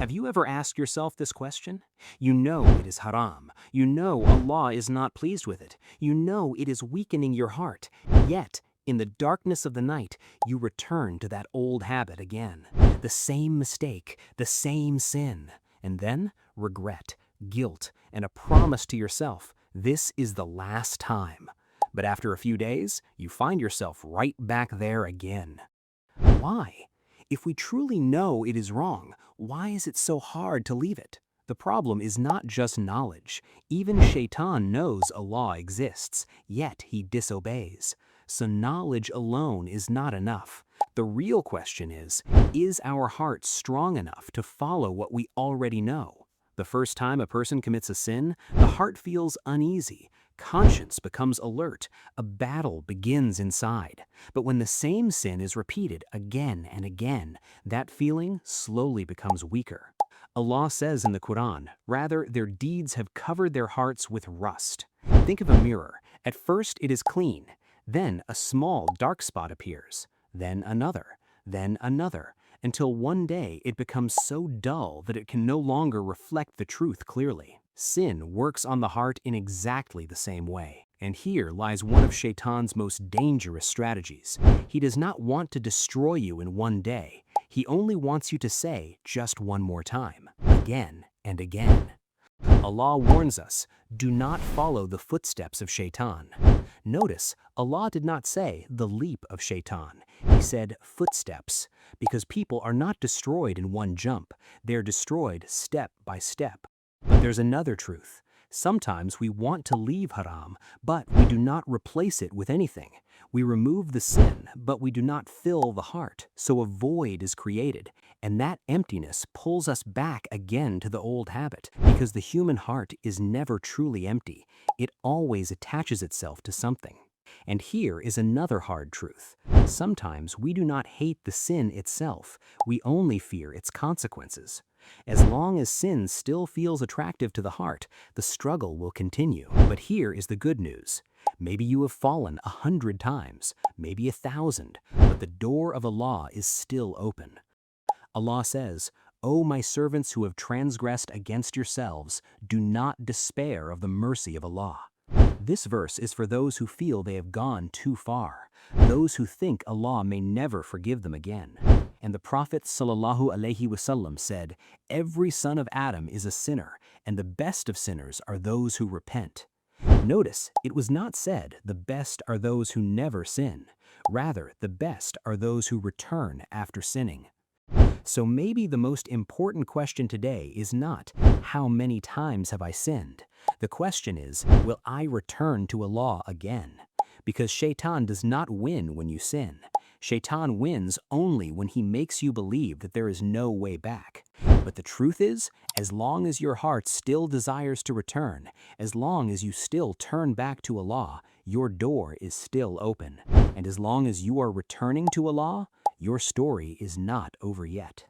Have you ever asked yourself this question? You know it is haram. You know Allah is not pleased with it. You know it is weakening your heart. Yet, in the darkness of the night, you return to that old habit again. The same mistake, the same sin. And then, regret, guilt, and a promise to yourself, this is the last time. But after a few days, you find yourself right back there again. Why? If we truly know it is wrong, why is it so hard to leave it? The problem is not just knowledge. Even Shaytan knows Allah exists, yet he disobeys. So knowledge alone is not enough. The real question is our heart strong enough to follow what we already know? The first time a person commits a sin, the heart feels uneasy. Conscience becomes alert. A battle begins inside. But when the same sin is repeated again and again, that feeling slowly becomes weaker. Allah says in the Quran, rather, their deeds have covered their hearts with rust. Think of a mirror. At first it is clean. Then a small dark spot appears. Then another. Then another. Until one day it becomes so dull that it can no longer reflect the truth clearly. Sin works on the heart in exactly the same way. And here lies one of Shaytan's most dangerous strategies. He does not want to destroy you in one day. He only wants you to say just one more time, again and again. Allah warns us, do not follow the footsteps of Shaytan. Notice, Allah did not say the leap of Shaytan. He said footsteps, because people are not destroyed in one jump. They're destroyed step by step. But there's another truth. Sometimes we want to leave haram, but we do not replace it with anything. We remove the sin, but we do not fill the heart, so a void is created, and that emptiness pulls us back again to the old habit, because the human heart is never truly empty. It always attaches itself to something. And here is another hard truth. Sometimes we do not hate the sin itself, we only fear its consequences. As long as sin still feels attractive to the heart, the struggle will continue. But here is the good news. Maybe you have fallen 100 times, maybe 1,000, but the door of Allah is still open. Allah says, O my servants who have transgressed against yourselves, do not despair of the mercy of Allah. This verse is for those who feel they have gone too far, those who think Allah may never forgive them again. And the Prophet ﷺ said, every son of Adam is a sinner, and the best of sinners are those who repent. Notice, it was not said the best are those who never sin. Rather, the best are those who return after sinning. So maybe the most important question today is not, how many times have I sinned? The question is, will I return to Allah again? Because Shaytan does not win when you sin. Shaytan wins only when he makes you believe that there is no way back. But the truth is, as long as your heart still desires to return, as long as you still turn back to Allah, your door is still open. And as long as you are returning to Allah, your story is not over yet.